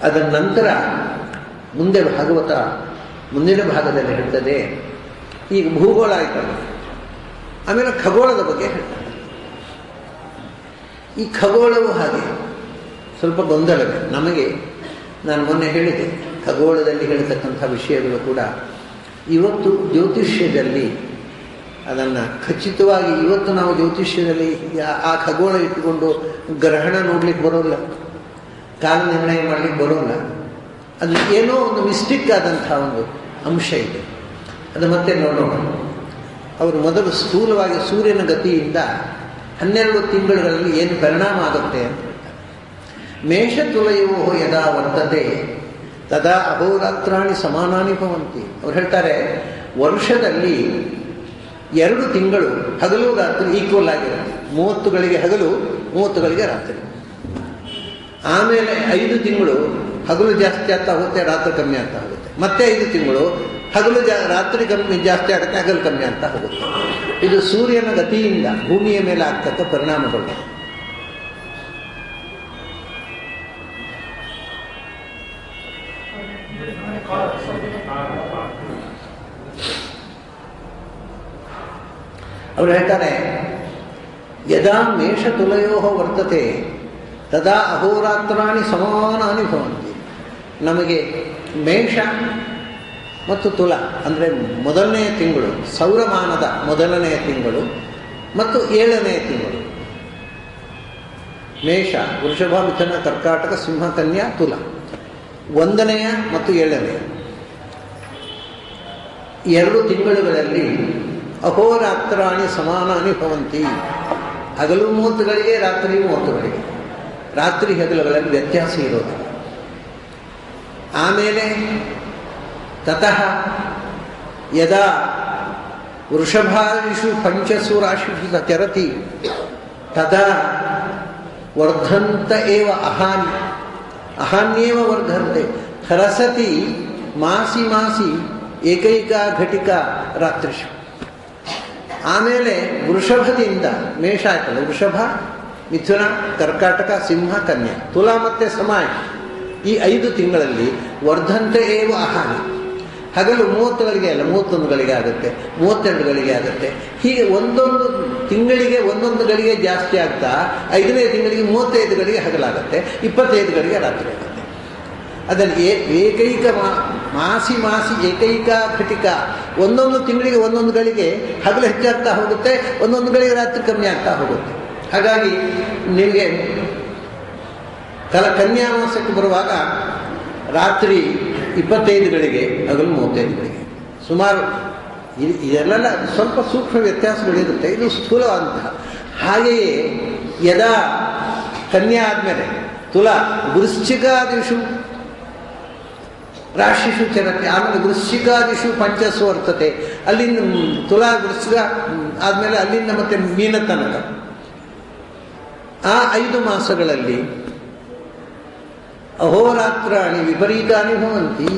ಅದರ ನಂತರ ಮುಂದೆ ಭಾಗವತ ಮುಂದಿನ ಭಾಗದಲ್ಲಿ ಹೇಳ್ತದೆ. ಈಗ ಭೂಗೋಳ ಆಯ್ತಲ್ಲ, ಆಮೇಲೆ ಖಗೋಳದ ಬಗ್ಗೆ ಹೇಳ್ತಾರೆ. ಈ ಖಗೋಳವು ಹಾಗೆ ಸ್ವಲ್ಪ ಗೊಂದಲವೇ ನಮಗೆ. ನಾನು ಮೊನ್ನೆ ಹೇಳಿದೆ, ಖಗೋಳದಲ್ಲಿ ಹೇಳ್ತಕ್ಕಂಥ ವಿಷಯಗಳು ಕೂಡ ಇವತ್ತು ಜ್ಯೋತಿಷ್ಯದಲ್ಲಿ ಅದನ್ನು ಖಚಿತವಾಗಿ ಇವತ್ತು ನಾವು ಜ್ಯೋತಿಷ್ಯದಲ್ಲಿ ಆ ಖಗೋಳ ಇಟ್ಟುಕೊಂಡು ಗ್ರಹಣ ನೋಡ್ಲಿಕ್ಕೆ ಬರೋಲ್ಲ, ಕಾಲ ನಿರ್ಣಯ ಮಾಡಲಿಕ್ಕೆ ಬರೋಲ್ಲ. ಅದು ಏನೋ ಒಂದು ಮಿಸ್ಟಿಕ್ ಆದಂಥ ಒಂದು ಅಂಶ ಇದೆ. ಅದು ಮತ್ತೆ ನೋಡೋಣ. ಅವರು ಮೊದಲು ಸ್ಥೂಲವಾಗಿ ಸೂರ್ಯನ ಗತಿಯಿಂದ 12 ತಿಂಗಳುಗಳಲ್ಲಿ ಏನು ಪರಿಣಾಮ ಆಗುತ್ತೆ ಅಂತ ಹೇಳ್ತಾರೆ. ಮೇಷತುಲಯೋ ಯದಾ ವರ್ತತೆ ತದಾ ಅಹೋರಾತ್ರಾಣಿ ಸಮಾನಾನಿ ಭವಂತಿ. ಅವ್ರು ಹೇಳ್ತಾರೆ, ವರ್ಷದಲ್ಲಿ 2 ತಿಂಗಳು ಹಗಲು ರಾತ್ರಿ ಈಕ್ವಲ್ ಆಗಿರುತ್ತೆ. 30 ಗಳಿಗೆ ಹಗಲು, 30 ಗಳಿಗೆ ರಾತ್ರಿ. ಆಮೇಲೆ 5 ತಿಂಗಳು ಹಗಲು ಜಾಸ್ತಿ ಆಗ್ತಾ ಹೋಗುತ್ತೆ, ರಾತ್ರಿ ಕಮ್ಮಿ ಆಗ್ತಾ ಹೋಗುತ್ತೆ. ಮತ್ತೆ 5 ತಿಂಗಳು ಹಗಲು ರಾತ್ರಿ ಕಮ್ಮಿ ಜಾಸ್ತಿ ಆಗುತ್ತೆ, ಹಗಲು ಕಮ್ಮಿ ಆಗ್ತಾ ಹೋಗುತ್ತೆ. ಇದು ಸೂರ್ಯನ ಗತಿಯಿಂದ ಭೂಮಿಯ ಮೇಲೆ ಆಗ್ತಕ್ಕ ಪರಿಣಾಮಗಳು. ಅವರು ಹೇಳ್ತಾರೆ, ಯದಾ ಮೇಷತುಲಯೋ ವರ್ತತೆ ತದಾ ಅಹೋರಾತ್ರಾಣಿ ಸಮಾನಾನಿ ಭವಂತಿ. ನಮಗೆ ಮೇಷ ಮತ್ತು ತುಲ ಅಂದರೆ ಮೊದಲನೆಯ ತಿಂಗಳು, ಸೌರಮಾನದ ಮೊದಲನೆಯ ತಿಂಗಳು ಮತ್ತು 7ನೆಯ ತಿಂಗಳು. ಮೇಷ, ವೃಷಭ, ಮಿಥುನ, ಕರ್ಕಾಟಕ, ಸಿಂಹ, ಕನ್ಯಾ, ತುಲ. 1ನೆಯ ಮತ್ತು 7ನೆಯ 2 ತಿಂಗಳುಗಳಲ್ಲಿ ಅಹೋರಾತ್ರಾಣಿ ಸಮಾನಾನಿ ಭವಂತಿ. ಹಗಲು 30 ಗಳಿಗೆ, ರಾತ್ರಿ 30 ಗಳಿಗೆ. ರಾತ್ರಿ ಹಗಲುಗಳಲ್ಲಿ ವ್ಯತ್ಯಾಸ ಇರೋದಿಲ್ಲ. ಆಮೇಲೆ ತತಃ ಯದಾ ವೃಷಭಾದಿಷು 5 ರಾಶಿಷು ಚರತಿ ತದಾ ವರ್ಧಂತ ಏವ ಅಹಾನ್ಯೇವ ವರ್ಧಂತೆ ಹರಸತಿ ಮಾಸಿ ಮಾಸಿ ಏಕೈಕ ಘಟಿಕ ರಾತ್ರಿಷು. ಆಮೇಲೆ ವೃಷಭದಿಂದ ಮೇಷ ಆಯ್ತಲ್ಲ, ವೃಷಭ, ಮಿಥುನ, ಕರ್ಕಾಟಕ, ಸಿಂಹ, ಕನ್ಯಾ, ತುಲಾ ಮತ್ತು ಸಮಾಯ, ಈ 5 ತಿಂಗಳಲ್ಲಿ ವರ್ಧಂತೆ ಏವ ಅಹಾನಿ. ಹಗಲು 30 ಗಳಿಗೆ ಅಲ್ಲ, 31 ಗಳಿಗೆ ಆಗುತ್ತೆ, 32 ಗಳಿಗೆ ಆಗುತ್ತೆ. ಹೀಗೆ ಒಂದೊಂದು ತಿಂಗಳಿಗೆ ಒಂದೊಂದು ಗಳಿಗೆ ಜಾಸ್ತಿ ಆಗ್ತಾ 5ನೇ ತಿಂಗಳಿಗೆ 35 ಗಳಿಗೆ ಹಗಲಾಗುತ್ತೆ, 25 ಗಳಿಗೆ ರಾತ್ರಿ ಆಗುತ್ತೆ. ಅದರಲ್ಲಿ ಏಕೈಕ ಮಾಸಿ ಮಾಸಿ ಏಕೈಕ ಘಟಿಕ. ಒಂದೊಂದು ತಿಂಗಳಿಗೆ ಒಂದೊಂದು ಗಳಿಗೆ ಹಗಲು ಹೆಚ್ಚಾಗ್ತಾ ಹೋಗುತ್ತೆ, ಒಂದೊಂದು ಗಳಿಗೆ ರಾತ್ರಿ ಕಮ್ಮಿ ಆಗ್ತಾ ಹೋಗುತ್ತೆ. ಹಾಗಾಗಿ ನಿಮಗೆ ಕನ್ಯಾ ಮಾಸಕ್ಕೆ ಬರುವಾಗ ರಾತ್ರಿ 25 ಗಳಿಗೆ, ಹಗಲು 35 ಗಳಿಗೆ. ಸುಮಾರು ಇದೆಲ್ಲ ಸ್ವಲ್ಪ ಸೂಕ್ಷ್ಮ ವ್ಯತ್ಯಾಸಗಳಿರುತ್ತೆ. ಇದು ಸ್ಥೂಲವಾದಂತಹ. ಹಾಗೆಯೇ ಯದಾ ಕನ್ಯಾ ಆದಮೇಲೆ ತುಲಾ, ವೃಶ್ಚಿಕಾದಿಷು ರಾಶಿಷು ಚರತೆ, ಆಮೇಲೆ ವೃಶ್ಚಿಕಾದಿಷು 5 ವರ್ತತೆ. ಅಲ್ಲಿಂದ ತುಲಾ, ವೃಶ್ಚಿಕ ಆದಮೇಲೆ ಅಲ್ಲಿಂದ ಮತ್ತೆ ಮೀನ ತನಕ ಆ 5 ಮಾಸಗಳಲ್ಲಿ ಅಹೋರಾತ್ರಾಣಿ ವಿಪರೀತಾನಿ ಭವಂತಿ.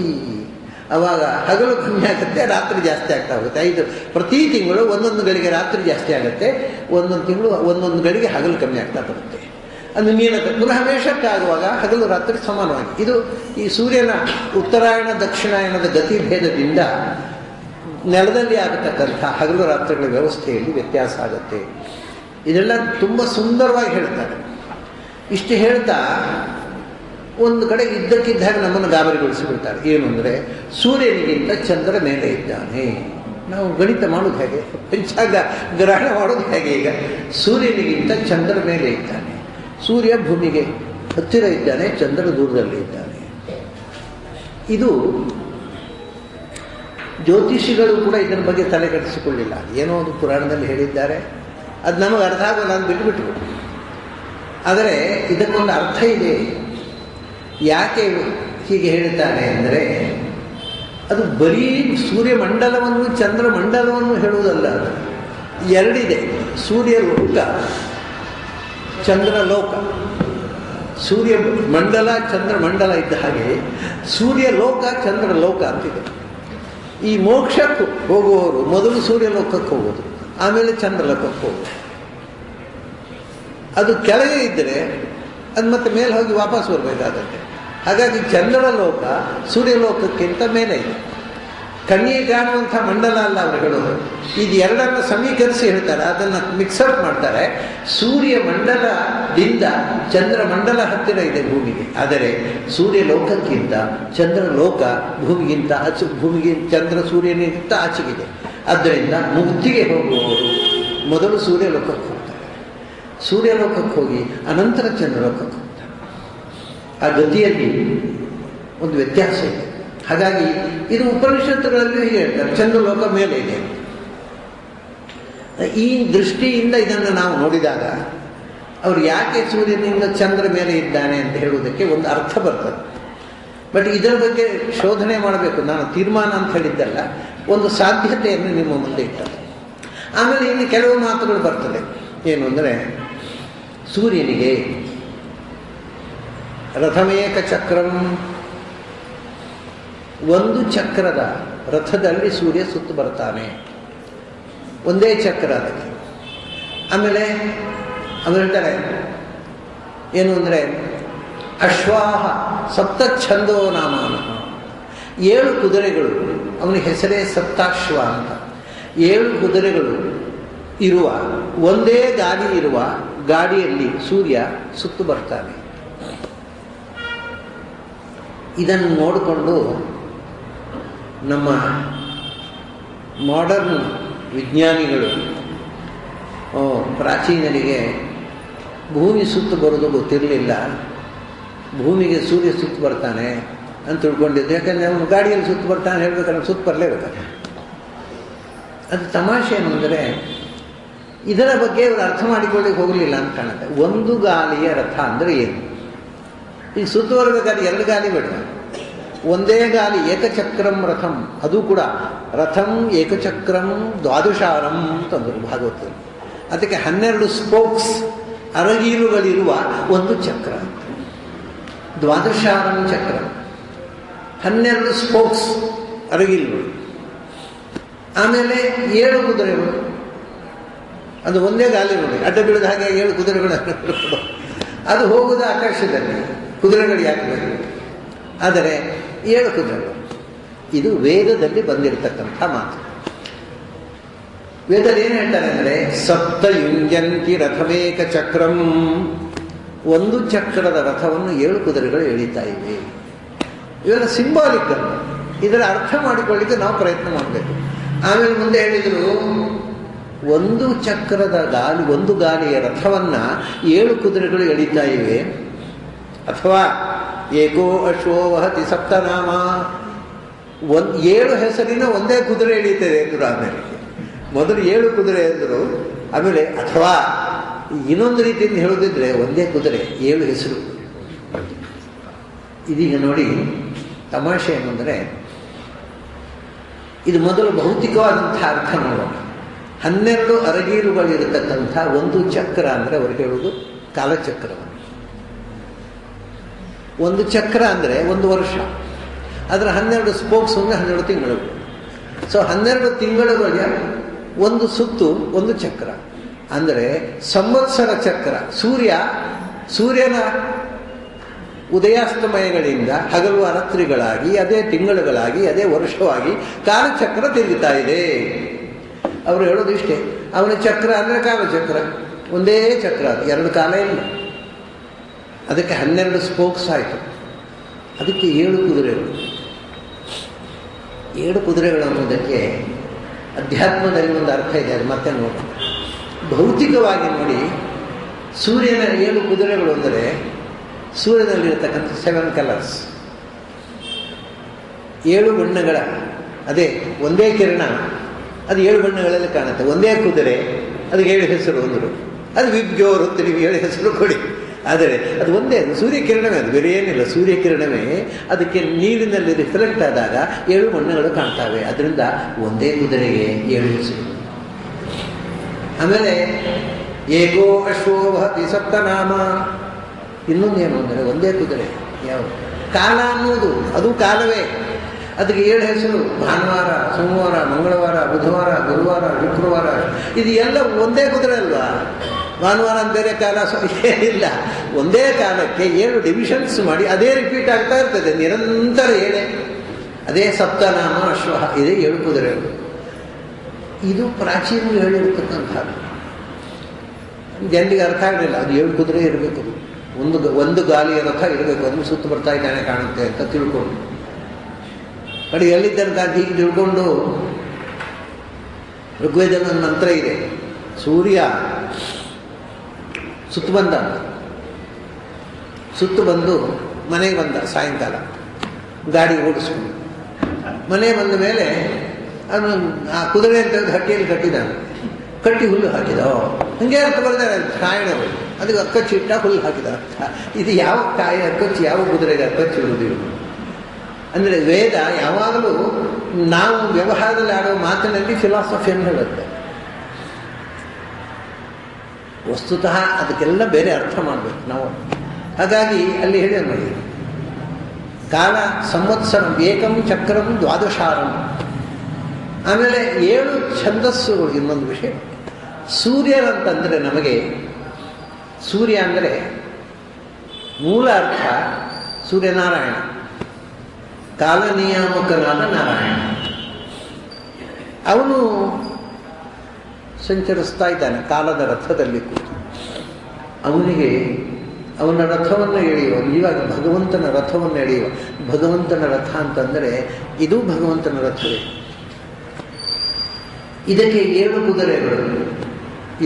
ಅವಾಗ ಹಗಲು ಕಮ್ಮಿ ಆಗುತ್ತೆ, ರಾತ್ರಿ ಜಾಸ್ತಿ ಆಗ್ತಾ ಹೋಗುತ್ತೆ. 5 ಪ್ರತಿ ತಿಂಗಳು ಒಂದೊಂದು ಗಳಿಗೆ ರಾತ್ರಿ ಜಾಸ್ತಿ ಆಗುತ್ತೆ, ಒಂದೊಂದು ತಿಂಗಳು ಒಂದೊಂದು ಗಳಿಗೆ ಹಗಲು ಕಮ್ಮಿ ಆಗ್ತಾ ಬರುತ್ತೆ. ಅದು ಮೀನಕ ಪುನಃ ಮೇಷಕ್ಕಾಗುವಾಗ ಹಗಲು ರಾತ್ರಿ ಸಮಾನವಾಗಿ. ಇದು ಈ ಸೂರ್ಯನ ಉತ್ತರಾಯಣ ದಕ್ಷಿಣಾಯಣದ ಗತಿಭೇದದಿಂದ ನೆಲದಲ್ಲಿ ಆಗತಕ್ಕಂಥ ಹಗಲು ರಾತ್ರಿಗಳ ವ್ಯವಸ್ಥೆಯಲ್ಲಿ ವ್ಯತ್ಯಾಸ ಆಗುತ್ತೆ. ಇದೆಲ್ಲ ತುಂಬ ಸುಂದರವಾಗಿ ಹೇಳ್ತಾರೆ. ಇಷ್ಟು ಹೇಳ್ತಾ ಒಂದು ಕಡೆ ಇದ್ದಕ್ಕಿದ್ದಾಗ ನಮ್ಮನ್ನು ಗಾಬರಿಗೊಳಿಸಿಬಿಡ್ತಾರೆ. ಏನು ಅಂದರೆ, ಸೂರ್ಯನಿಗಿಂತ ಚಂದ್ರ ಮೇಲೆ ಇದ್ದಾನೆ. ನಾವು ಗಣಿತ ಮಾಡೋದು ಹೇಗೆ, ಪಂಚಾಂಗ ಗ್ರಹಣ ಮಾಡೋದು ಹೇಗೆ? ಈಗ ಸೂರ್ಯನಿಗಿಂತ ಚಂದ್ರ ಮೇಲೆ ಇದ್ದಾನೆ. ಸೂರ್ಯ ಭೂಮಿಗೆ ಹತ್ತಿರ ಇದ್ದಾನೆ, ಚಂದ್ರ ದೂರದಲ್ಲಿ ಇದ್ದಾನೆ. ಇದು ಜ್ಯೋತಿಷಿಗಳು ಕೂಡ ಇದರ ಬಗ್ಗೆ ತಲೆ ಕೆಡಿಸಿಕೊಳ್ಳಿಲ್ಲ. ಏನೋ ಒಂದು ಪುರಾಣದಲ್ಲಿ ಹೇಳಿದ್ದಾರೆ, ಅದು ನಮಗೆ ಅರ್ಥ ಆಗೋಲ್ಲ ಅಂತ ಬಿಟ್ಟುಬಿಟ್ರು. ಆದರೆ ಇದಕ್ಕೊಂದು ಅರ್ಥ ಇದೆ. ಯಾಕೆ ಹೀಗೆ ಹೇಳ್ತಾನೆ ಅಂದರೆ, ಅದು ಬರೀ ಸೂರ್ಯಮಂಡಲವನ್ನು ಚಂದ್ರಮಂಡಲವನ್ನು ಹೇಳುವುದಲ್ಲ. 2 ಇದೆ. ಸೂರ್ಯ ಲೋಕ, ಚಂದ್ರ ಲೋಕ. ಸೂರ್ಯ ಮಂಡಲ, ಚಂದ್ರಮಂಡಲ ಇದ್ದ ಹಾಗೆ ಸೂರ್ಯ ಲೋಕ, ಚಂದ್ರ ಲೋಕ ಅಂತಿದೆ. ಈ ಮೋಕ್ಷಕ್ಕೆ ಹೋಗುವವರು ಮೊದಲು ಸೂರ್ಯ ಲೋಕಕ್ಕೆ ಹೋಗೋದು, ಆಮೇಲೆ ಚಂದ್ರ ಲೋಕಕ್ಕೆ ಹೋಗೋದು. ಅದು ಕೆಳಗೆ ಇದ್ದರೆ ಅದು ಮತ್ತೆ ಮೇಲೆ ಹೋಗಿ ವಾಪಸ್ ಬರಬೇಕಾಗತ್ತೆ. ಹಾಗಾಗಿ ಚಂದ್ರನ ಲೋಕ ಸೂರ್ಯಲೋಕಕ್ಕಿಂತ ಮೇಲೆ ಇದೆ. ಕಣ್ಣಿಗೆ ಕಾಣುವಂಥ ಮಂಡಲ ಅಲ್ಲ ಅವರು ಹೇಳೋದು. ಇದು ಎರಡನ್ನು ಸಮೀಕರಿಸಿ ಹೇಳ್ತಾರೆ, ಅದನ್ನು ಮಿಕ್ಸಪ್ ಮಾಡ್ತಾರೆ. ಸೂರ್ಯ ಮಂಡಲದಿಂದ ಚಂದ್ರ ಮಂಡಲ ಹತ್ತಿರ ಇದೆ ಭೂಮಿಗೆ, ಆದರೆ ಸೂರ್ಯ ಲೋಕಕ್ಕಿಂತ ಚಂದ್ರ ಲೋಕ ಭೂಮಿಗಿಂತ ಚಂದ್ರ ಸೂರ್ಯನಿಗಿಂತ ಆಚೆಗಿದೆ. ಆದ್ದರಿಂದ ಮುಕ್ತಿಗೆ ಹೋಗುವವರು ಮೊದಲು ಸೂರ್ಯಲೋಕಕ್ಕೆ ಹೋಗ್ತಾರೆ, ಸೂರ್ಯಲೋಕಕ್ಕೆ ಹೋಗಿ ಅನಂತರ ಚಂದ್ರಲೋಕಕ್ಕೆ ಹೋಗ್ತಾರೆ. ಆ ಗತಿಯಲ್ಲಿ ಒಂದು ವ್ಯತ್ಯಾಸ ಇದೆ. ಹಾಗಾಗಿ ಇದು ಉಪನಿಷತ್ತುಗಳಲ್ಲಿ ಹೀಗೆ ಹೇಳ್ತಾರೆ, ಚಂದ್ರಲೋಕ ಮೇಲೆ ಇದೆ. ಈ ದೃಷ್ಟಿಯಿಂದ ಇದನ್ನು ನಾವು ನೋಡಿದಾಗ ಅವರು ಯಾಕೆ ಸೂರ್ಯನಿಂದ ಚಂದ್ರ ಮೇಲೆ ಇದ್ದಾನೆ ಅಂತ ಹೇಳುವುದಕ್ಕೆ ಒಂದು ಅರ್ಥ ಬರ್ತದೆ. ಬಟ್ ಇದರ ಬಗ್ಗೆ ಶೋಧನೆ ಮಾಡಬೇಕು. ನಾನು ತೀರ್ಮಾನ ಅಂತ ಹೇಳಿದ್ದಲ್ಲ, ಒಂದು ಸಾಧ್ಯತೆಯನ್ನು ನಿಮ್ಮ ಮುಂದೆ ಇಟ್ಟದ್ದು. ಆಮೇಲೆ ಇನ್ನು ಕೆಲವು ಮಾತುಗಳು ಬರ್ತದೆ. ಏನು ಅಂದರೆ, ಸೂರ್ಯನಿಗೆ ರಥಮೇಕ ಚಕ್ರಂ, ಒಂದು ಚಕ್ರದ ರಥದಲ್ಲಿ ಸೂರ್ಯ ಸುತ್ತು ಬರ್ತಾನೆ, ಒಂದೇ ಚಕ್ರ ಅದಕ್ಕೆ. ಆಮೇಲೆ ಅವರು ಹೇಳ್ತಾರೆ ಏನು ಅಂದರೆ, ಅಶ್ವಾಹ ಸಪ್ತ ಛಂದೋ ನಾಮಾನ, 7 ಕುದುರೆಗಳು, ಅವನ ಹೆಸರೇ ಸಪ್ತಾಶ್ವ ಅಂತ. 7 ಕುದುರೆಗಳು ಇರುವ ಒಂದೇ ಗಾಡಿ ಇರುವ ಗಾಡಿಯಲ್ಲಿ ಸೂರ್ಯ ಸುತ್ತು ಬರ್ತಾನೆ. ಇದನ್ನು ನೋಡಿಕೊಂಡು ನಮ್ಮ ಮಾಡರ್ನ್ ವಿಜ್ಞಾನಿಗಳು ಪ್ರಾಚೀನರಿಗೆ ಭೂಮಿ ಸುತ್ತು ಬರೋದು ಗೊತ್ತಿರಲಿಲ್ಲ, ಭೂಮಿಗೆ ಸೂರ್ಯ ಸುತ್ತು ಬರ್ತಾನೆ ಅಂತ ತಿಳ್ಕೊಂಡಿದ್ದು. ಯಾಕಂದರೆ ಅವನು ಗಾಡಿಯಲ್ಲಿ ಸುತ್ತು ಬರ್ತಾನೆ ಹೇಳ್ಬೇಕಾದ್ರೆ ಸುತ್ತು ಬರಲೇಬೇಕಾದ್ರೆ. ಅದು ತಮಾಷೆ ಏನು ಅಂದರೆ, ಇದರ ಬಗ್ಗೆ ಇವರು ಅರ್ಥ ಮಾಡಿಕೊಳ್ಳಿಕ್ಕೆ ಹೋಗಲಿಲ್ಲ ಅಂತ ಕಾಣುತ್ತೆ. ಒಂದು ಗಾಲಿಯ ರಥ ಅಂದರೆ ಏನು? ಈಗ ಸುತ್ತು ಬರಬೇಕಾದ್ರೆ 2 ಗಾಲಿ ಬೇಡ, ಒಂದೇ ಗಾಲಿ ಏಕಚಕ್ರಂ ರಥಂ. ಅದು ಕೂಡ ರಥಂ ಏಕಚಕ್ರಂ ದ್ವಾದಶಾರಂ ಅಂತಂದರು ಭಾಗವತದಲ್ಲಿ. ಅದಕ್ಕೆ 12 ಸ್ಪೋಕ್ಸ್, ಅರಗೀಲುಗಳಿರುವ ಒಂದು ಚಕ್ರ, ದ್ವಾದಶಾರಂ ಚಕ್ರ. 12 ಸ್ಪೋಕ್ಸ್, ಅರಗೀಲುಗಳು. ಆಮೇಲೆ 7 ಕುದುರೆಗಳು, ಅದು ಒಂದೇ ಗಾಲಿ ನೋಡಿ, ಅಡ್ಡ ಬೀಳದ ಹಾಗೆ 7 ಕುದುರೆಗಳು. ಅದು ಹೋಗುವುದು ಆಕಾಶದಲ್ಲಿ, ಕುದುರೆಗಳು ಯಾಕೆ ಬೇಕು? ಆದರೆ 7 ಕುದುರೆಗಳು. ಇದು ವೇದದಲ್ಲಿ ಬಂದಿರತಕ್ಕಂಥ ಮಾತು. ವೇದದಲ್ಲಿ ಏನು ಹೇಳ್ತಾರೆ ಅಂದರೆ, ಸಪ್ತ ಯುಂಜಂತಿ ರಥಮೇಕ ಚಕ್ರಂ, ಒಂದು ಚಕ್ರದ ರಥವನ್ನು 7 ಕುದುರೆಗಳು ಎಳಿತಾ ಇವೆ. ಇವೆಲ್ಲ ಸಿಂಬಾಲಿಕ್ ಅಂತ. ಇದರ ಅರ್ಥ ಮಾಡಿಕೊಳ್ಳಿಕ್ಕೆ ನಾವು ಪ್ರಯತ್ನ ಮಾಡಬೇಕು. ಆಮೇಲೆ ಮುಂದೆ ಹೇಳಿದರು, ಒಂದು ಚಕ್ರದ ಗಾಲಿ, ಒಂದು ಗಾಲಿಯ ರಥವನ್ನು 7 ಕುದುರೆಗಳು ಎಳಿತಾ ಇವೆ. ಅಥವಾ ಏಕೋ ಅಶ್ವೋ ವಹತಿ ಸಪ್ತನಾಮ, 7 ಹೆಸರಿನ ಒಂದೇ ಕುದುರೆ ಎಳೀತದೆ ಎಂದರು. ಆಮೇಲೆ ಮೊದಲು 7 ಕುದುರೆ ಎಂದರು. ಆಮೇಲೆ ಅಥವಾ ಇನ್ನೊಂದು ರೀತಿಯಿಂದ ಹೇಳೋದಿದ್ರೆ, ಒಂದೇ ಕುದುರೆ 7 ಹೆಸರು. ಇದೀಗ ನೋಡಿ ತಮಾಷೆ ಏನಂದರೆ, ಇದು ಮೊದಲು ಭೌತಿಕವಾದಂಥ ಅರ್ಥ ನೋಡೋಣ. 12 ಅರಗೀಲುಗಳಿರತಕ್ಕಂಥ ಒಂದು ಚಕ್ರ ಅಂದರೆ ಅವರು ಹೇಳುವುದು ಕಾಲಚಕ್ರವನ್ನು. ಒಂದು ಚಕ್ರ ಅಂದರೆ 1 ವರ್ಷ, ಅದರ 12 ಸ್ಪೋಕ್ಸ್ ಅಂದರೆ 12 ತಿಂಗಳುಗಳು. ಸೊ 12 ತಿಂಗಳುಗಳ ಒಂದು ಸುತ್ತು ಒಂದು ಚಕ್ರ ಅಂದರೆ ಸಂವತ್ಸರ ಚಕ್ರ. ಸೂರ್ಯನ ಉದಯಾಸ್ತಮಯಗಳಿಂದ ಹಗಲು ರಾತ್ರಿಗಳಾಗಿ, ಅದೇ ತಿಂಗಳುಗಳಾಗಿ, ಅದೇ ವರ್ಷವಾಗಿ ಕಾಲಚಕ್ರ ತಿರುಗುತ್ತಾ ಇದೆ. ಅವರು ಹೇಳೋದು ಇಷ್ಟೇ, ಅವನ ಚಕ್ರ ಅಂದರೆ ಕಾಲಚಕ್ರ, ಒಂದೇ ಚಕ್ರ, ಅದು 2 ಕಾಲ ಇಲ್ಲ. ಅದಕ್ಕೆ 12 ಸ್ಪೋಕ್ಸ್ ಆಯಿತು. ಅದಕ್ಕೆ 7 ಕುದುರೆಗಳು. 7 ಕುದುರೆಗಳು ಅನ್ನೋದಕ್ಕೆ ಅಧ್ಯಾತ್ಮದಲ್ಲಿ ಒಂದು ಅರ್ಥ ಇದೆ, ಅದು ಮತ್ತೆ ನೋಡಿ. ಭೌತಿಕವಾಗಿ ನೋಡಿ, ಸೂರ್ಯನ 7 ಕುದುರೆಗಳು ಅಂದರೆ ಸೂರ್ಯನಲ್ಲಿರತಕ್ಕಂಥ 7 ಕಲರ್ಸ್, 7 ಬಣ್ಣಗಳ, ಅದೇ ಒಂದೇ ಕಿರಣ, ಅದು 7 ಬಣ್ಣಗಳಲ್ಲಿ ಕಾಣುತ್ತೆ. ಒಂದೇ ಕುದುರೆ, ಅದಕ್ಕೆ 7 ಹೆಸರು ಅಂದರು. ಅದು ವಿಬ್ಜೋರು ಅಂತ ನೀವು 7 ಹೆಸರು ಕೊಡಿ, ಆದರೆ ಅದು ಒಂದೇ, ಅದು ಸೂರ್ಯಕಿರಣವೇ, ಅದು ಬೇರೆ ಏನಿಲ್ಲ, ಸೂರ್ಯಕಿರಣವೇ. ಅದಕ್ಕೆ ನೀರಿನಲ್ಲಿ ರಿಫ್ಲೆಕ್ಟ್ ಆದಾಗ 7 ಬಣ್ಣಗಳು ಕಾಣ್ತವೆ. ಅದರಿಂದ ಒಂದೇ ಕುದುರೆಗೆ 7 ಹೆಸರು. ಆಮೇಲೆ ಏಕೋ ಅಶ್ವೋ ವಹತಿ ಸಪ್ತನಾಮ, ಇನ್ನೊಂದೇನು ಅಂದರೆ ಒಂದೇ ಕುದುರೆ. ಯಾವುದು? ಕಾಲ ಅನ್ನೋದು ಅದು ಕಾಲವೇ. ಅದಕ್ಕೆ 7 ಹೆಸರು: ಭಾನುವಾರ, ಸೋಮವಾರ, ಮಂಗಳವಾರ, ಬುಧವಾರ, ಗುರುವಾರ, ಶುಕ್ರವಾರ. ಇದು ಎಲ್ಲ ಒಂದೇ ಕುದುರೆ ಅಲ್ವಾ? ಭಾನುವಾರ ಅಂತ ಬೇರೆ ಕಾಲ ಏನಿಲ್ಲ, ಒಂದೇ ಕಾಲಕ್ಕೆ 7 ಡಿವಿಷನ್ಸ್ ಮಾಡಿ ಅದೇ ರಿಪೀಟ್ ಆಗ್ತಾ ಇರ್ತದೆ, ನಿರಂತರ 7. ಅದೇ ಸಪ್ತನಾಮ ಅಶ್ವ, ಇದೇ 7 ಕುದುರೆಗಳು. ಇದು ಪ್ರಾಚೀನರು ಹೇಳಿರ್ತಕ್ಕಂಥದ್ದು. ಜನರಿಗೆ ಅರ್ಥ ಆಗಲಿಲ್ಲ, ಅದು 7 ಕುದುರೆ ಇರಬೇಕು, ಒಂದು ಗಾಲಿಯ ರಥ ಇರಬೇಕು, ಅದನ್ನು ಸುತ್ತು ಬರ್ತಾ ಇದ್ದಾನೆ ಕಾಣುತ್ತೆ ಅಂತ ತಿಳ್ಕೊಂಡು ಕಡೆ ಎಲ್ಲಿದ್ದಂತ ಹೀಗೆ ತಿಳ್ಕೊಂಡು ಋಗ್ವೇದದ ಮಂತ್ರ ಇದೆ. ಸೂರ್ಯ ಸುತ್ತು ಬಂದು ಮನೆಗೆ ಬಂದ ಸಾಯಂಕಾಲ, ಗಾಡಿ ಓಡಿಸ್ಕೊಂಡು ಮನೆ ಬಂದ ಮೇಲೆ ಅವನು ಆ ಕುದುರೆ ಅಂತ ಹಟ್ಟಿಯಲ್ಲಿ ಕಟ್ಟಿ ಹುಲ್ಲು ಹಾಕಿದ. ಹಂಗೆ ಅರ್ಥ ಬರ್ತಾರೆ ಕಾಯಿನವರು, ಅದಕ್ಕೆ ಅಕ್ಕಚ್ಚಿಟ್ಟ ಹುಲ್ಲು ಹಾಕಿದ. ಇದು ಯಾವ ಕಾಯಿ ಅಕ್ಕಚ್ಚಿ, ಯಾವ ಕುದುರೆಗೆ ಅಕ್ಕಚ್ಚಿಡುವುದಿಲ್ಲ. ಅಂದರೆ ವೇದ ಯಾವಾಗಲೂ ನಾವು ವ್ಯವಹಾರದಲ್ಲಿ ಆಡೋ ಮಾತಿನಲ್ಲಿ ಫಿಲಾಸಫಿಯನ್ನು ಹೇಳುತ್ತೆ. ವಸ್ತುತಃ ಅದಕ್ಕೆಲ್ಲ ಬೇರೆ ಅರ್ಥ ಮಾಡಬೇಕು ನಾವು. ಹಾಗಾಗಿ ಅಲ್ಲಿ ಹೇಳಿ ನೋಡಿ, ಕಾಲ ಸಂವತ್ಸರಂ ಏಕಂ ಚಕ್ರಂ ದ್ವಾದಶಾರಂ. ಆಮೇಲೆ 7 ಛಂದಸ್ಸುಗಳು. ಇನ್ನೊಂದು ವಿಷಯ, ಸೂರ್ಯನಂತಂದರೆ ನಮಗೆ ಸೂರ್ಯ ಅಂದರೆ ಮೂಲ ಅರ್ಥ ಸೂರ್ಯನಾರಾಯಣ, ಕಾಲನಿಯಾಮಕನಾದ ನಾರಾಯಣ. ಅವನು ಸಂಚರಿಸ್ತಾ ಇದ್ದಾನೆ ಕಾಲದ ರಥದಲ್ಲಿ ಕೂತು. ಅವನಿಗೆ ಅವನ ರಥವನ್ನು ಎಳೆಯುವ, ಇವಾಗ ಭಗವಂತನ ರಥವನ್ನು ಎಳೆಯುವ. ಭಗವಂತನ ರಥ ಅಂತಂದರೆ ಇದು ಭಗವಂತನ ರಥವೇ. ಇದಕ್ಕೆ 7 ಕುದುರೆಗಳು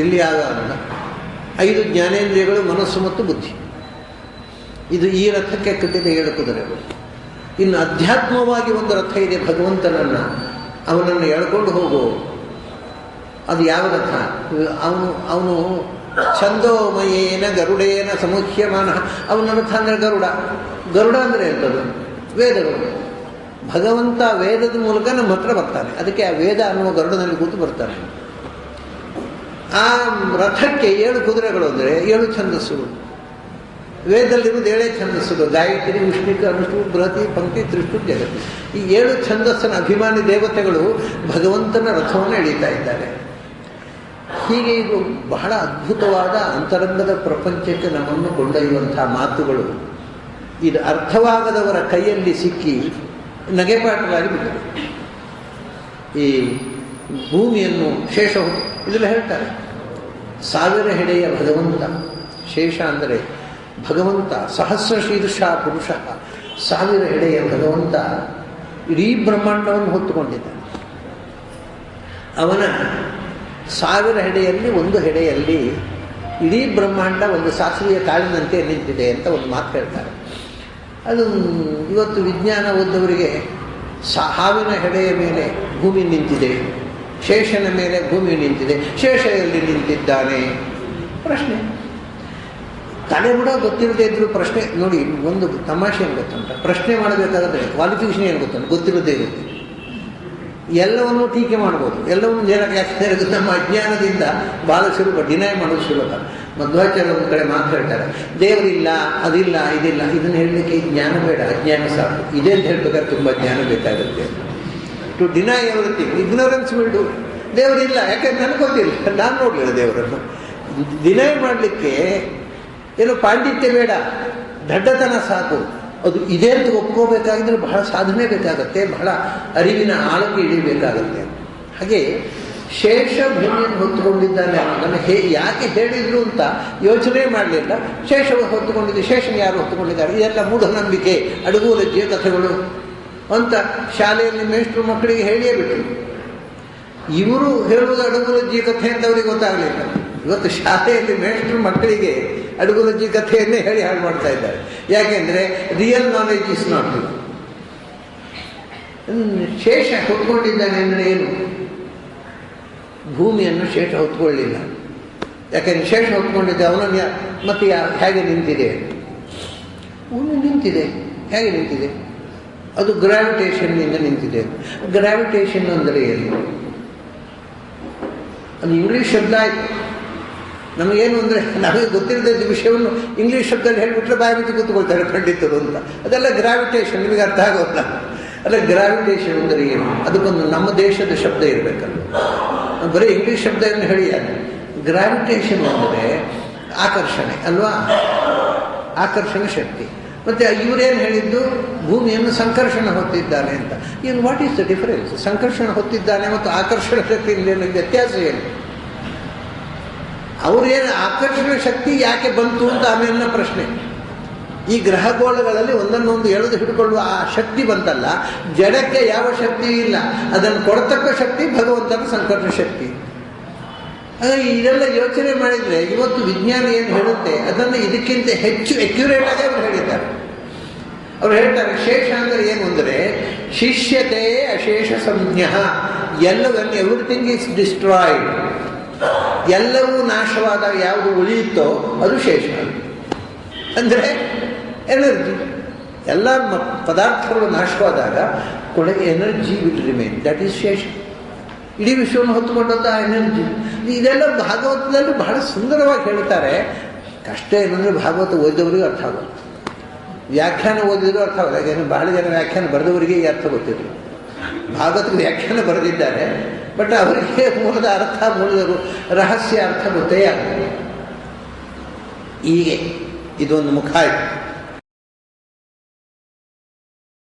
ಇಲ್ಲಿ ಆಗಲ್ಲ. 5 ಜ್ಞಾನೇಂದ್ರಿಯಗಳು, ಮನಸ್ಸು ಮತ್ತು ಬುದ್ಧಿ. ಇದು ಈ ರಥಕ್ಕೆ ಕಟ್ಟಿದ 7 ಕುದುರೆಗಳು. ಇನ್ನು ಅಧ್ಯಾತ್ಮವಾಗಿ ಒಂದು ರಥ ಇದೆ ಭಗವಂತನನ್ನು, ಅವನನ್ನು ಎಳ್ಕೊಂಡು ಹೋಗು. ಅದು ಯಾವ ರಥ? ಅವನು ಛಂದೋಮಯೇನ ಗರುಡೇನ ಸಮುಖ್ಯಮಾನ. ಅವನ ರಥ ಅಂದರೆ ಗರುಡ ಅಂದರೆ ಎಂಥದ್ದು? ವೇದಗಳು. ಭಗವಂತ ವೇದದ ಮೂಲಕ ನಮ್ಮ ಹತ್ರ ಬರ್ತಾನೆ, ಅದಕ್ಕೆ ಆ ವೇದ ಅನ್ನುವ ಗರುಡನಲ್ಲಿ ಕೂತು ಬರ್ತಾನೆ. ಆ ರಥಕ್ಕೆ 7 ಕುದುರೆಗಳು ಅಂದರೆ 7 ಛಂದಸ್ಸುಗಳು. ವೇದದಲ್ಲಿರುವುದು 7 ಛಂದಸ್ಸುಗಳು: ಗಾಯತ್ರಿ, ಉಷ್ಣಿಕ, ಅನುಷ್ಠು, ಬೃಹತಿ, ಪಂಕ್ತಿ, ತ್ರಿಷ್ಠು, ಜಗತಿ. ಈ 7 ಛಂದಸ್ಸಿನ ಅಭಿಮಾನಿ ದೇವತೆಗಳು ಭಗವಂತನ ರಥವನ್ನು ಎಳೀತಾ ಇದ್ದಾರೆ. ಹೀಗೆ ಇದು ಬಹಳ ಅದ್ಭುತವಾದ ಅಂತರಂಗದ ಪ್ರಪಂಚಕ್ಕೆ ನಮ್ಮನ್ನು ಕೊಂಡೊಯ್ಯುವಂತಹ ಮಾತುಗಳು ಇದು ಅರ್ಥವಾಗದವರ ಕೈಯಲ್ಲಿ ಸಿಕ್ಕಿ ನಗೆಪಾಟವಾಗಿ ಬಿಟ್ಟರು. ಈ ಭೂಮಿಯನ್ನು ಶೇಷ ಇದೆಲ್ಲ ಹೇಳ್ತಾರೆ. 1000 ಹೆಡೆಯ ಭಗವಂತ, ಶೇಷ ಅಂದರೆ ಭಗವಂತ, ಸಹಸ್ರ ಶೀರ್ಷ ಪುರುಷ, 1000 ಹೆಡೆಯ ಭಗವಂತ ಇಡೀ ಬ್ರಹ್ಮಾಂಡವನ್ನು ಹೊತ್ತುಕೊಂಡಿದ್ದಾನೆ. ಅವನ 1000 ಹೆಡೆಯಲ್ಲಿ ಒಂದು ಹೆಡೆಯಲ್ಲಿ ಇಡೀ ಬ್ರಹ್ಮಾಂಡ ಒಂದು ಸಾಸಿವೆಯ ಕಾಳಿನಂತೆ ನಿಂತಿದೆ ಅಂತ ಒಂದು ಮಾತು ಹೇಳ್ತಾರೆ. ಅದು ಇವತ್ತು ವಿಜ್ಞಾನ ಓದ್ದವರಿಗೆ ಹಾವಿನ ಹೆಡೆಯ ಮೇಲೆ ಭೂಮಿ ನಿಂತಿದೆ, ಶೇಷನ ಮೇಲೆ ಭೂಮಿ ನಿಂತಿದೆ, ಶೇಷ ಎಲ್ಲಿ ನಿಂತಿದ್ದಾನೆ ಪ್ರಶ್ನೆ. ತಲೆ ಕೂಡ ಗೊತ್ತಿರದೇ ಇದ್ರು ಪ್ರಶ್ನೆ ನೋಡಿ. ಒಂದು ತಮಾಷೆ ಏನು ಗೊತ್ತುಂಟ, ಪ್ರಶ್ನೆ ಮಾಡಬೇಕಾದ್ರೆ ಕ್ವಾಲಿಫಿಕೇಶನ್ ಏನು ಗೊತ್ತುಂಟು? ಗೊತ್ತಿರೋದೇ ಇರುತ್ತೆ. ಎಲ್ಲವನ್ನೂ ಟೀಕೆ ಮಾಡ್ಬೋದು, ಎಲ್ಲವನ್ನೂ ಯಾಕಂದರೆ ನಮ್ಮ ಅಜ್ಞಾನದಿಂದ ಭಾಳ ಸುಲಭ, ಡಿನೈ ಮಾಡೋದು ಸುಲಭ. ಮಧ್ವಾಚಾರ್ಯ ಒಂದು ಕಡೆ ಮಾತಾಡ್ತಾರೆ, ದೇವರಿಲ್ಲ, ಅದಿಲ್ಲ, ಇದಿಲ್ಲ. ಇದನ್ನು ಹೇಳಲಿಕ್ಕೆ ಜ್ಞಾನ ಬೇಡ, ಅಜ್ಞಾನ ಸಾಕು. ಇದೇ ಅಂತ ಹೇಳ್ಬೇಕಾದ್ರೆ ತುಂಬ ಜ್ಞಾನ ಬೇಕಾಗುತ್ತೆ. ಟು ಡಿನೈ ಎವ್ರಿಥಿಂಗ್, ಇಗ್ನೋರೆನ್ಸ್ ಬಿಡು. ದೇವರಿಲ್ಲ ಯಾಕೆಂದ್ರೆ ನನಗೆ ಗೊತ್ತಿಲ್ಲ, ನಾನು ನೋಡಲಿಲ್ಲ ದೇವರನ್ನು. ಡಿನೈ ಮಾಡಲಿಕ್ಕೆ ಏನು ಪಾಂಡಿತ್ಯ ಬೇಡ, ದಡ್ಡತನ ಸಾಕು. ಅದು ಇದೆ ಅಂತ ಒಪ್ಕೋಬೇಕಾಗಿದ್ರೆ ಬಹಳ ಸಾಧನೆ ಬೇಕಾಗತ್ತೆ, ಬಹಳ ಅರಿವಿನ ಆಳಕ್ಕೆ ಇಳಿಬೇಕಾಗತ್ತೆ. ಹಾಗೆ ಶೇಷ ಭೂಮಿಯನ್ನು ಹೊತ್ತುಕೊಂಡಿದ್ದಾನೆ ಅನ್ನೋದನ್ನು ಯಾಕೆ ಹೇಳಿದ್ರು ಅಂತ ಯೋಚನೆ ಮಾಡಲಿಲ್ಲ. ಶೇಷವು ಹೊತ್ತುಕೊಂಡಿದ್ದು, ಶೇಷನ ಯಾರು ಹೊತ್ತುಕೊಂಡಿದ್ದಾರೆ? ಇದೆಲ್ಲ ಮೂಢನಂಬಿಕೆ, ಅಡುಗೂಲಜ್ಜಿಯ ಕಥೆಗಳು ಅಂತ ಶಾಲೆಯಲ್ಲಿ ಮೇಷ್ಟ್ರು ಮಕ್ಕಳಿಗೆ ಹೇಳಿಯೇ ಬಿಟ್ಟರು. ಇವರು ಹೇಳುವುದು ಅಡುಗೂಲಜ್ಜಿಯ ಕಥೆ ಅಂತ ಅವರಿಗೆ ಗೊತ್ತಾಗಲಿಲ್ಲ. ಇವತ್ತು ಶಾಲೆಯಲ್ಲಿ ಮೇಷ್ಟ್ರು ಮಕ್ಕಳಿಗೆ ಅಡುಗೂಲಜ್ಜಿ ಕಥೆಯನ್ನೇ ಹೇಳಿ ಹಾಳು ಮಾಡ್ತಾ ಇದ್ದಾರೆ. ಯಾಕೆಂದರೆ ರಿಯಲ್ ನಾಲೆಜ್ ಇಸ್ ನಾಟ್. ಶೇಷ ಹೊತ್ಕೊಂಡಿದ್ದಾನೆ ಅಂದರೆ ಏನು? ಭೂಮಿಯನ್ನು ಶೇಷ ಹೊತ್ಕೊಳ್ಳಿಲ್ಲ. ಯಾಕೆಂದರೆ ಶೇಷ ಹೊತ್ಕೊಂಡಿದ್ದೆ ಅವನನ್ನು ಮತ್ತೆ ಹೇಗೆ ನಿಂತಿದೆ? ಭೂಮಿ ನಿಂತಿದೆ. ಹೇಗೆ ನಿಂತಿದೆ? ಅದು ಗ್ರಾವಿಟೇಷನ್ನಿಂದ ನಿಂತಿದೆ. ಗ್ರಾವಿಟೇಷನ್ ಅಂದರೆ ಏನು? ಅದು ಇಂಗ್ಲೀಷ್ ಶಬ್ದ ಆಯಿತು. ನಮಗೇನು ಅಂದರೆ ನಮಗೆ ಗೊತ್ತಿಲ್ಲದ ವಿಷಯವನ್ನು ಇಂಗ್ಲೀಷ್ ಶಬ್ದದಲ್ಲಿ ಹೇಳಿಬಿಟ್ರೆ ಬಾಯಿ ಬಿಟ್ಟು ಕೂತ್ಕೊಳ್ತಾರೆ ಪಂಡಿತರು ಅಂತ. ಅದೆಲ್ಲ ಗ್ರಾವಿಟೇಷನ್, ನಿಮಗೆ ಅರ್ಥ ಆಗೋಲ್ಲ. ಅಲ್ಲ, ಗ್ರಾವಿಟೇಷನ್ ಅಂದರೆ ಏನು? ಅದಕ್ಕೊಂದು ನಮ್ಮ ದೇಶದ ಶಬ್ದ ಇರಬೇಕಲ್ಲ. ಬರೀ ಇಂಗ್ಲೀಷ್ ಶಬ್ದವನ್ನು ಹೇಳಿ. ಗ್ರಾವಿಟೇಷನ್ ಅಂದರೆ ಆಕರ್ಷಣೆ ಅಲ್ವಾ? ಆಕರ್ಷಣ ಶಕ್ತಿ. ಮತ್ತು ಇವರೇನು ಹೇಳಿದ್ದು ಭೂಮಿಯನ್ನು ಸಂಕರ್ಷಣ ಹೊತ್ತಿದ್ದಾನೆ ಅಂತ. ಏನು ವಾಟ್ ಈಸ್ ದ ಡಿಫರೆನ್ಸ್? ಸಂಕರ್ಷಣ ಹೊತ್ತಿದ್ದಾನೆ ಮತ್ತು ಆಕರ್ಷಣ ಶಕ್ತಿಯಿಂದ ವ್ಯತ್ಯಾಸ ಏನು? ಅವರೇನು ಆಕರ್ಷಣ ಶಕ್ತಿ ಯಾಕೆ ಬಂತು ಅಂತ ಆಮೇಲಿನ ಪ್ರಶ್ನೆ. ಈ ಗ್ರಹಗೋಳಗಳಲ್ಲಿ ಒಂದನ್ನೊಂದು ಎಳೆದು ಹಿಡ್ಕೊಳ್ಳುವ ಆ ಶಕ್ತಿ ಬಂತಲ್ಲ, ಜಡಕ್ಕೆ ಯಾವ ಶಕ್ತಿ ಇಲ್ಲ. ಅದನ್ನು ಕೊಡ್ತಕ್ಕ ಶಕ್ತಿ ಭಗವಂತನ ಸಂಕರ್ಷಣ ಶಕ್ತಿ. ಇದೆಲ್ಲ ಯೋಚನೆ ಮಾಡಿದರೆ ಇವತ್ತು ವಿಜ್ಞಾನ ಏನು ಹೇಳುತ್ತೆ ಅದನ್ನು ಇದಕ್ಕಿಂತ ಹೆಚ್ಚು ಅಕ್ಯುರೇಟ್ ಆಗಿ ಅವರು ಹೇಳಿದ್ದಾರೆ. ಅವರು ಹೇಳ್ತಾರೆ ಶೇಷ ಅಂದರೆ ಏನು ಅಂದರೆ ಶಿಷ್ಯತೆ ಅಶೇಷ ಸಂಜ್ಞ. ಎಲ್ಲವನ್ನು ಎವ್ರಿಥಿಂಗ್ ಈಸ್ ಡಿಸ್ಟ್ರಾಯ್ಡ್. ಎಲ್ಲವೂ ನಾಶವಾದಾಗ ಯಾವುದು ಉಳಿಯುತ್ತೋ ಅದು ಶೇಷ. ಅಂದರೆ ಎನರ್ಜಿ. ಎಲ್ಲ ಪದಾರ್ಥಗಳು ನಾಶವಾದಾಗ ಕೊನೆಗೆ energy will remain, that is ಶೇಷ. ಇಡೀ ವಿಶ್ವವನ್ನು ಹೊತ್ತುಕೊಂಡಂಥ ಎನರ್ಜಿ. ಇದೆಲ್ಲ ಭಾಗವತದಲ್ಲಿ ಬಹಳ ಸುಂದರವಾಗಿ ಹೇಳ್ತಾರೆ. ಕಷ್ಟ ಏನಂದರೆ ಭಾಗವತ ಓದಿದವರಿಗೂ ಅರ್ಥ ಆಗೋಲ್ಲ, ವ್ಯಾಖ್ಯಾನ ಓದಿದ್ರು ಅರ್ಥ ಆಗಲ್ಲ. ಯಾಕೆಂದರೆ ಬಹಳ ಜನ ವ್ಯಾಖ್ಯಾನ ಬರೆದವರಿಗೆ ಈ ಅರ್ಥ ಗೊತ್ತಿದ್ರು. ಭಾಗವತಕ್ಕೆ ವ್ಯಾಖ್ಯಾನ ಬರೆದಿದ್ದಾರೆ, ಬಟ್ ಅವರಿಗೆ ಮೂಲದ ಅರ್ಥ, ಮೂಲದ ರಹಸ್ಯ ಅರ್ಥ ಗೊತ್ತೇ ಆಗಲ್ಲ. ಹೀಗೆ ಇದೊಂದು ಮುಖ ಆಯಿತು.